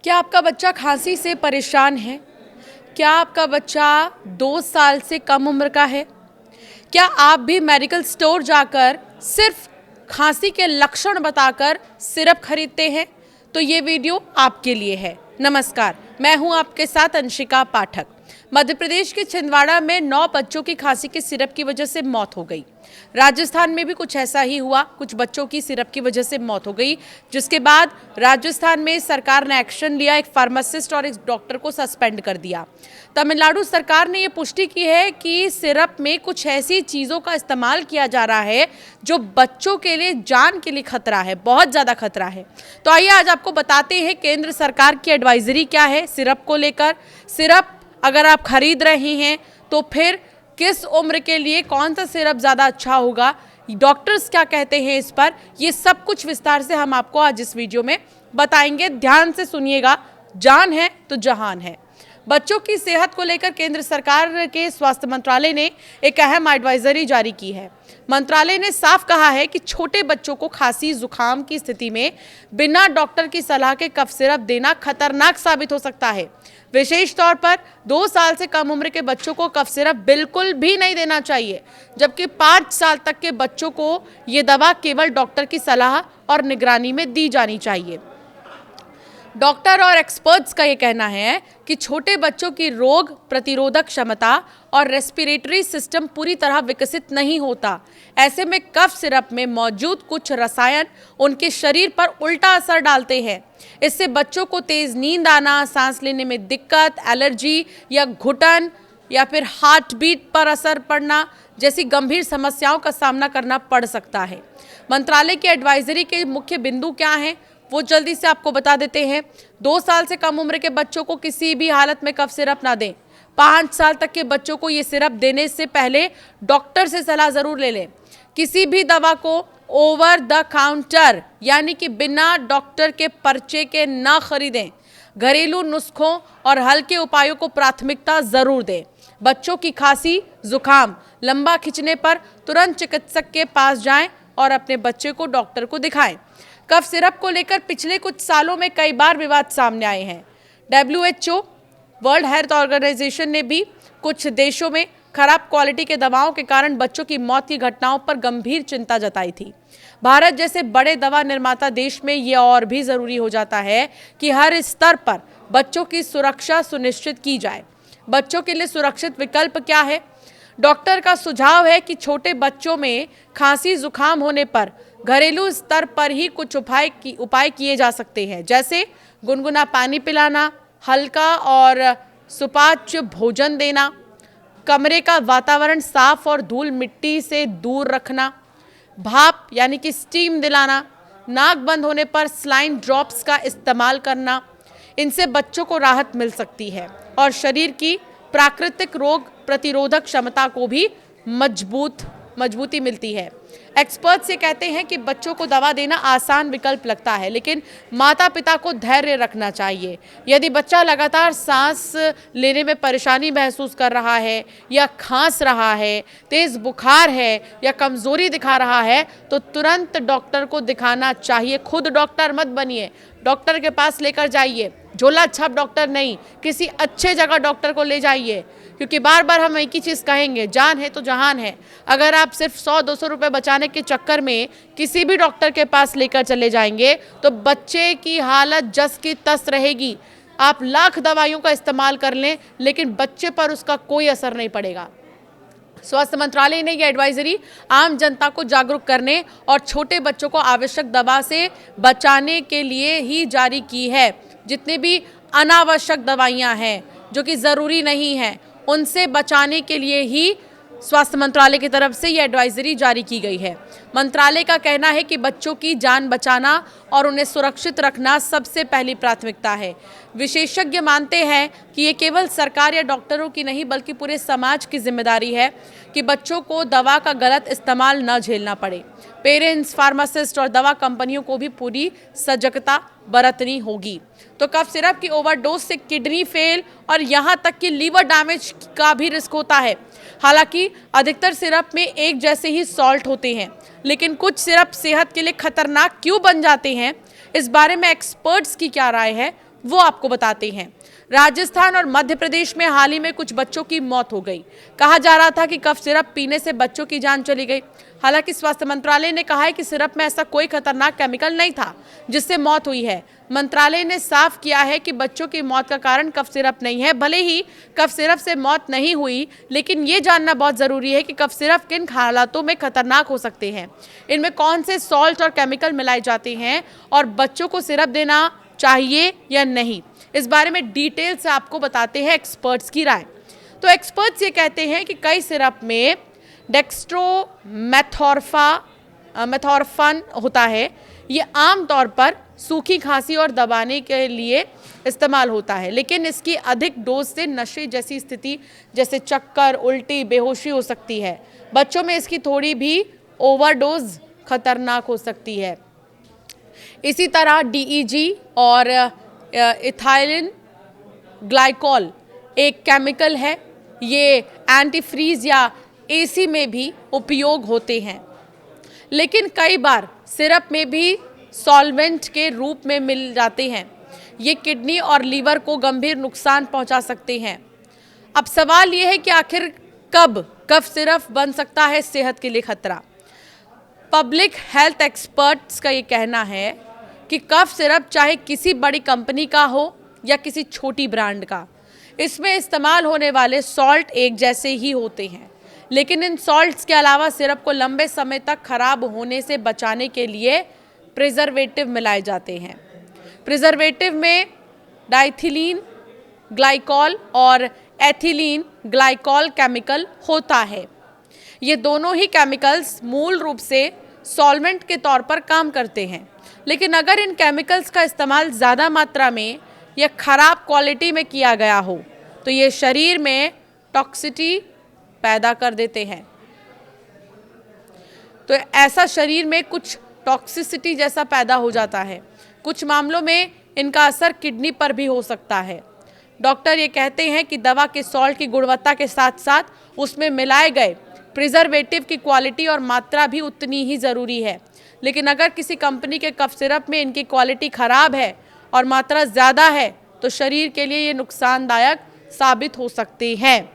क्या आपका बच्चा खांसी से परेशान है? क्या आपका बच्चा 2 साल से कम उम्र का है? क्या आप भी मेडिकल स्टोर जाकर सिर्फ खांसी के लक्षण बताकर सिरप खरीदते हैं? तो ये वीडियो आपके लिए है। नमस्कार, मैं हूं आपके साथ अंशिका पाठक। मध्य प्रदेश के छिंदवाड़ा में 9 बच्चों की खांसी के सिरप की वजह से मौत हो गई। राजस्थान में भी कुछ ऐसा ही हुआ, कुछ बच्चों की सिरप की वजह से मौत हो गई, जिसके बाद राजस्थान में सरकार ने एक्शन लिया, एक फार्मासिस्ट और एक डॉक्टर को सस्पेंड कर दिया। तमिलनाडु सरकार ने ये पुष्टि की है कि सिरप में कुछ ऐसी चीज़ों का इस्तेमाल किया जा रहा है जो बच्चों के लिए जान के लिए खतरा है, बहुत ज़्यादा खतरा है। तो आइए आज आपको बताते हैं केंद्र सरकार की एडवाइजरी क्या है सिरप को लेकर। सिरप अगर आप खरीद रहे हैं तो फिर किस उम्र के लिए कौन सा सिरप ज़्यादा अच्छा होगा, डॉक्टर्स क्या कहते हैं इस पर, ये सब कुछ विस्तार से हम आपको आज इस वीडियो में बताएंगे। ध्यान से सुनिएगा, जान है तो जहान है। बच्चों की सेहत को लेकर केंद्र सरकार के स्वास्थ्य मंत्रालय ने एक अहम एडवाइजरी जारी की है। मंत्रालय ने साफ कहा है कि छोटे बच्चों को खांसी जुकाम की स्थिति में बिना डॉक्टर की सलाह के कफ सिरप देना खतरनाक साबित हो सकता है। विशेष तौर पर 2 साल से कम उम्र के बच्चों को कफ सिरप बिल्कुल भी नहीं देना चाहिए, जबकि 5 साल तक के बच्चों को ये दवा केवल डॉक्टर की सलाह और निगरानी में दी जानी चाहिए। डॉक्टर और एक्सपर्ट्स का ये कहना है कि छोटे बच्चों की रोग प्रतिरोधक क्षमता और रेस्पिरेटरी सिस्टम पूरी तरह विकसित नहीं होता। ऐसे में कफ सिरप में मौजूद कुछ रसायन उनके शरीर पर उल्टा असर डालते हैं। इससे बच्चों को तेज नींद आना, सांस लेने में दिक्कत, एलर्जी या घुटन या फिर हार्ट बीट पर असर पड़ना जैसी गंभीर समस्याओं का सामना करना पड़ सकता है। मंत्रालय की एडवाइजरी के मुख्य बिंदु क्या हैं, वो जल्दी से आपको बता देते हैं। 2 साल से कम उम्र के बच्चों को किसी भी हालत में कफ सिरप ना दें। 5 साल तक के बच्चों को ये सिरप देने से पहले डॉक्टर से सलाह ज़रूर ले लें। किसी भी दवा को ओवर द काउंटर यानी कि बिना डॉक्टर के पर्चे के ना खरीदें। घरेलू नुस्खों और हल्के उपायों को प्राथमिकता ज़रूर दें। बच्चों की खांसी जुकाम लंबा खिंचने पर तुरंत चिकित्सक के पास जाएं और अपने बच्चे को डॉक्टर को दिखाएं। कफ सिरप को लेकर पिछले कुछ सालों में कई बार विवाद सामने आए हैं। WHO वर्ल्ड हेल्थ ऑर्गेनाइजेशन ने भी कुछ देशों में खराब क्वालिटी के दवाओं के कारण बच्चों की मौत की घटनाओं पर गंभीर चिंता जताई थी। भारत जैसे बड़े दवा निर्माता देश में ये और भी ज़रूरी हो जाता है कि हर स्तर पर बच्चों की सुरक्षा सुनिश्चित की जाए। बच्चों के लिए सुरक्षित विकल्प क्या है? डॉक्टर का सुझाव है कि छोटे बच्चों में खांसी जुकाम होने पर घरेलू स्तर पर ही कुछ उपाय किए जा सकते हैं, जैसे गुनगुना पानी पिलाना, हल्का और सुपाच्य भोजन देना, कमरे का वातावरण साफ और धूल मिट्टी से दूर रखना, भाप यानी कि स्टीम दिलाना, नाक बंद होने पर सलाइन ड्रॉप्स का इस्तेमाल करना। इनसे बच्चों को राहत मिल सकती है और शरीर की प्राकृतिक रोग प्रतिरोधक क्षमता को भी मजबूती मिलती है। एक्सपर्ट्स ये कहते हैं कि बच्चों को दवा देना आसान विकल्प लगता है, लेकिन माता पिता को धैर्य रखना चाहिए। यदि बच्चा लगातार सांस लेने में परेशानी महसूस कर रहा है या खांस रहा है, तेज बुखार है या कमजोरी दिखा रहा है तो तुरंत डॉक्टर को दिखाना चाहिए। खुद डॉक्टर मत बनिए, डॉक्टर के पास लेकर जाइए। झोला छाप डॉक्टर नहीं, किसी अच्छे जगह डॉक्टर को ले जाइए, क्योंकि बार बार हम एक ही चीज़ कहेंगे, जान है तो जहान है। अगर आप सिर्फ 100-200 रुपये बचाने के चक्कर में किसी भी डॉक्टर के पास लेकर चले जाएंगे तो बच्चे की हालत जस की तस रहेगी। आप लाख दवाइयों का इस्तेमाल कर लें, लेकिन बच्चे पर उसका कोई असर नहीं पड़ेगा। स्वास्थ्य मंत्रालय ने यह एडवाइजरी आम जनता को जागरूक करने और छोटे बच्चों को आवश्यक दवा से बचाने के लिए ही जारी की है। जितने भी अनावश्यक दवाइयाँ हैं जो कि ज़रूरी नहीं हैं, उनसे बचाने के लिए ही स्वास्थ्य मंत्रालय की तरफ से ये एडवाइजरी जारी की गई है। मंत्रालय का कहना है कि बच्चों की जान बचाना और उन्हें सुरक्षित रखना सबसे पहली प्राथमिकता है। विशेषज्ञ मानते हैं कि ये केवल सरकार या डॉक्टरों की नहीं बल्कि पूरे समाज की जिम्मेदारी है कि बच्चों को दवा का गलत इस्तेमाल न झेलना पड़े। पेरेंट्स, फार्मासिस्ट और दवा कंपनियों को भी पूरी सजगता बरतनी होगी। तो कफ सिरप की ओवरडोज से किडनी फेल और यहाँ तक कि लीवर डैमेज का भी रिस्क होता है। हालांकि अधिकतर सिरप में एक जैसे ही सॉल्ट होते हैं, लेकिन कुछ सिरप सेहत के लिए खतरनाक क्यों बन जाते हैं, इस बारे में एक्सपर्ट्स की क्या राय है वो आपको बताते हैं। राजस्थान और मध्य प्रदेश में हाल ही में कुछ बच्चों की मौत हो गई। कहा जा रहा था कि कफ सिरप पीने से बच्चों की जान चली गई। हालांकि स्वास्थ्य मंत्रालय ने कहा है कि सिरप में ऐसा कोई खतरनाक केमिकल नहीं था जिससे मौत हुई है। मंत्रालय ने साफ किया है कि बच्चों की मौत का कारण कफ सिरप नहीं है। भले ही कफ सिरप से मौत नहीं हुई, लेकिन ये जानना बहुत ज़रूरी है कि कफ सिरप किन हालातों में खतरनाक हो सकते हैं, इनमें कौन से सॉल्ट और केमिकल मिलाए जाते हैं और बच्चों को सिरप देना चाहिए या नहीं, इस बारे में डिटेल से आपको बताते हैं एक्सपर्ट्स की राय। तो एक्सपर्ट्स ये कहते हैं कि कई सिरप में मेथॉर्फन होता है। ये आमतौर पर सूखी खांसी और दबाने के लिए इस्तेमाल होता है, लेकिन इसकी अधिक डोज से नशे जैसी स्थिति जैसे चक्कर, उल्टी, बेहोशी हो सकती है। बच्चों में इसकी थोड़ी भी ओवरडोज खतरनाक हो सकती है। इसी तरह DEG और इथाइलिन ग्लाइकॉल एक केमिकल है। ये एंटीफ्रीज या AC में भी उपयोग होते हैं, लेकिन कई बार सिरप में भी सॉल्वेंट के रूप में मिल जाते हैं। ये किडनी और लीवर को गंभीर नुकसान पहुंचा सकते हैं। अब सवाल ये है कि आखिर कब कफ सिरप बन सकता है सेहत के लिए खतरा। पब्लिक हेल्थ एक्सपर्ट्स का ये कहना है कि कफ सिरप चाहे किसी बड़ी कंपनी का हो या किसी छोटी ब्रांड का, इसमें इस्तेमाल होने वाले सॉल्ट एक जैसे ही होते हैं, लेकिन इन सॉल्ट्स के अलावा सिरप को लंबे समय तक खराब होने से बचाने के लिए प्रिजर्वेटिव मिलाए जाते हैं। प्रिजर्वेटिव में डाइथिलीन ग्लाइकॉल और एथिलीन ग्लाइकॉल केमिकल होता है। ये दोनों ही केमिकल्स मूल रूप से सॉल्वेंट के तौर पर काम करते हैं, लेकिन अगर इन केमिकल्स का इस्तेमाल ज़्यादा मात्रा में या ख़राब क्वालिटी में किया गया हो तो ये शरीर में टॉक्सिसिटी पैदा कर देते हैं। तो ऐसा शरीर में कुछ टॉक्सिसिटी जैसा पैदा हो जाता है। कुछ मामलों में इनका असर किडनी पर भी हो सकता है। डॉक्टर ये कहते हैं कि दवा के सॉल्ट की गुणवत्ता के साथ साथ उसमें मिलाए गए प्रिजर्वेटिव की क्वालिटी और मात्रा भी उतनी ही ज़रूरी है। लेकिन अगर किसी कंपनी के कफ सिरप में इनकी क्वालिटी ख़राब है और मात्रा ज़्यादा है तो शरीर के लिए ये नुकसानदायक साबित हो सकते हैं।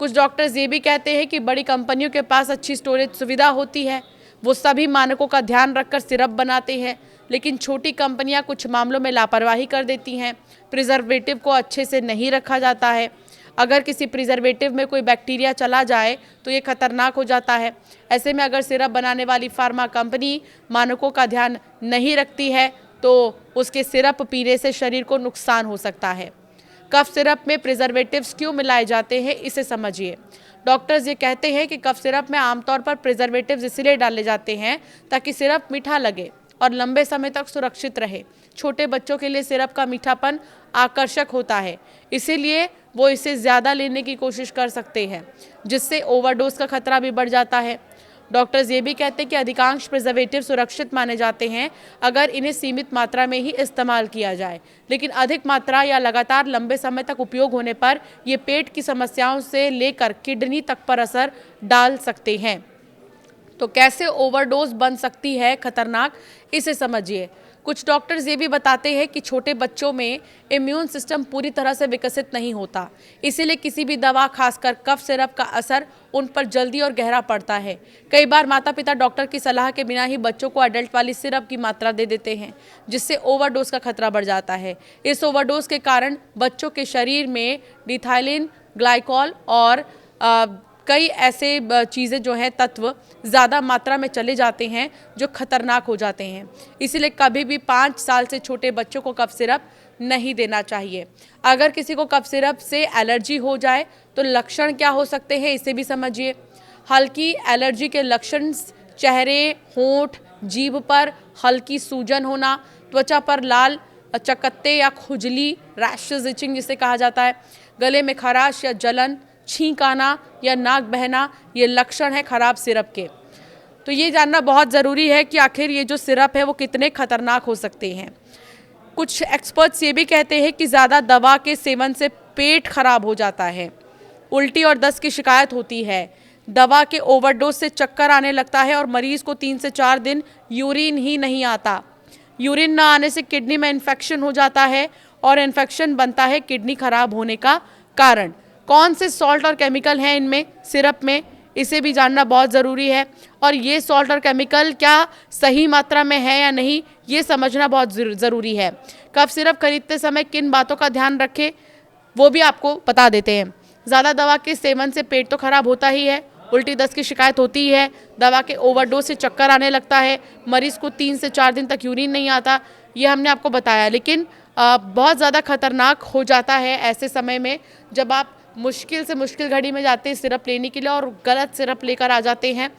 कुछ डॉक्टर्स ये भी कहते हैं कि बड़ी कंपनियों के पास अच्छी स्टोरेज सुविधा होती है, वो सभी मानकों का ध्यान रखकर सिरप बनाते हैं, लेकिन छोटी कंपनियां कुछ मामलों में लापरवाही कर देती हैं। प्रिजर्वेटिव को अच्छे से नहीं रखा जाता है। अगर किसी प्रिजर्वेटिव में कोई बैक्टीरिया चला जाए तो ये खतरनाक हो जाता है। ऐसे में अगर सिरप बनाने वाली फार्मा कंपनी मानकों का ध्यान नहीं रखती है तो उसके सिरप पीने से शरीर को नुकसान हो सकता है। कफ सिरप में प्रिजर्वेटिव्स क्यों मिलाए जाते हैं, इसे समझिए। डॉक्टर्स ये कहते हैं कि कफ सिरप में आमतौर पर प्रिजर्वेटिव्स इसलिए डाले जाते हैं ताकि सिरप मीठा लगे और लंबे समय तक सुरक्षित रहे। छोटे बच्चों के लिए सिरप का मीठापन आकर्षक होता है, इसीलिए वो इसे ज़्यादा लेने की कोशिश कर सकते हैं, जिससे ओवरडोज का खतरा भी बढ़ जाता है। डॉक्टर्स ये भी कहते हैं कि अधिकांश प्रिजर्वेटिव सुरक्षित माने जाते हैं अगर इन्हें सीमित मात्रा में ही इस्तेमाल किया जाए, लेकिन अधिक मात्रा या लगातार लंबे समय तक उपयोग होने पर ये पेट की समस्याओं से लेकर किडनी तक पर असर डाल सकते हैं। तो कैसे ओवरडोज बन सकती है खतरनाक, इसे समझिए। कुछ डॉक्टर्स ये भी बताते हैं कि छोटे बच्चों में इम्यून सिस्टम पूरी तरह से विकसित नहीं होता, इसीलिए किसी भी दवा, खासकर कफ सिरप का असर उन पर जल्दी और गहरा पड़ता है। कई बार माता पिता डॉक्टर की सलाह के बिना ही बच्चों को एडल्ट वाली सिरप की मात्रा दे देते हैं, जिससे ओवरडोज का खतरा बढ़ जाता है। इस ओवरडोज के कारण बच्चों के शरीर में डिथाइलिन ग्लाइकॉल और कई ऐसे चीज़ें जो हैं, तत्व ज़्यादा मात्रा में चले जाते हैं जो खतरनाक हो जाते हैं। इसीलिए कभी भी 5 साल से छोटे बच्चों को कफ सिरप नहीं देना चाहिए। अगर किसी को कफ सिरप से एलर्जी हो जाए तो लक्षण क्या हो सकते हैं, इसे भी समझिए। हल्की एलर्जी के लक्षण चेहरे, होंठ, जीभ पर हल्की सूजन होना, त्वचा पर लाल चकत्ते या खुजली, रैशेज, इचिंग जिसे कहा जाता है, गले में खराश या जलन, छींक आना या नाक बहना, ये लक्षण है खराब सिरप के। तो ये जानना बहुत ज़रूरी है कि आखिर ये जो सिरप है वो कितने खतरनाक हो सकते हैं। कुछ एक्सपर्ट्स ये भी कहते हैं कि ज़्यादा दवा के सेवन से पेट खराब हो जाता है, उल्टी और दस्त की शिकायत होती है, दवा के ओवरडोज से चक्कर आने लगता है और मरीज़ को 3 से 4 दिन यूरिन ही नहीं आता। यूरिन ना आने से किडनी में इन्फेक्शन हो जाता है और इन्फेक्शन बनता है किडनी खराब होने का कारण। कौन से सॉल्ट और केमिकल हैं इनमें, सिरप में, इसे भी जानना बहुत ज़रूरी है। और ये सॉल्ट और केमिकल क्या सही मात्रा में है या नहीं, ये समझना बहुत ज़रूरी है। कफ सिरप खरीदते समय किन बातों का ध्यान रखें, वो भी आपको बता देते हैं। ज़्यादा दवा के सेवन से पेट तो खराब होता ही है, उल्टी दस्त की शिकायत होती है, दवा के ओवरडोज से चक्कर आने लगता है, मरीज़ को 3 से 4 दिन तक यूरिन नहीं आता, ये हमने आपको बताया। लेकिन बहुत ज़्यादा खतरनाक हो जाता है ऐसे समय में जब आप मुश्किल से मुश्किल घड़ी में जाते हैं सिरप लेने के लिए और गलत सिरप लेकर आ जाते हैं।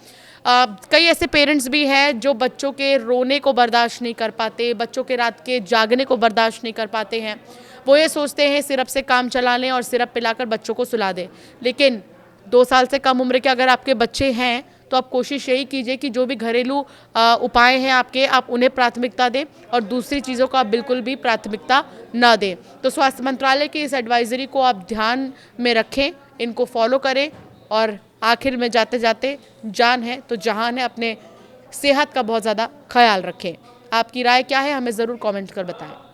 कई ऐसे पेरेंट्स भी हैं जो बच्चों के रोने को बर्दाश्त नहीं कर पाते, बच्चों के रात के जागने को बर्दाश्त नहीं कर पाते हैं। वो ये सोचते हैं सिरप से काम चला लें और सिरप पिलाकर बच्चों को सुला दें। लेकिन 2 साल से कम उम्र के अगर आपके बच्चे हैं तो आप कोशिश यही कीजिए कि जो भी घरेलू उपाय हैं आपके, आप उन्हें प्राथमिकता दें और दूसरी चीज़ों को आप बिल्कुल भी प्राथमिकता न दें। तो स्वास्थ्य मंत्रालय की इस एडवाइजरी को आप ध्यान में रखें, इनको फॉलो करें और आखिर में जाते जाते जान है तो जहान है, अपने सेहत का बहुत ज़्यादा ख्याल रखें। आपकी राय क्या है, हमें ज़रूर कमेंट कर बताएं।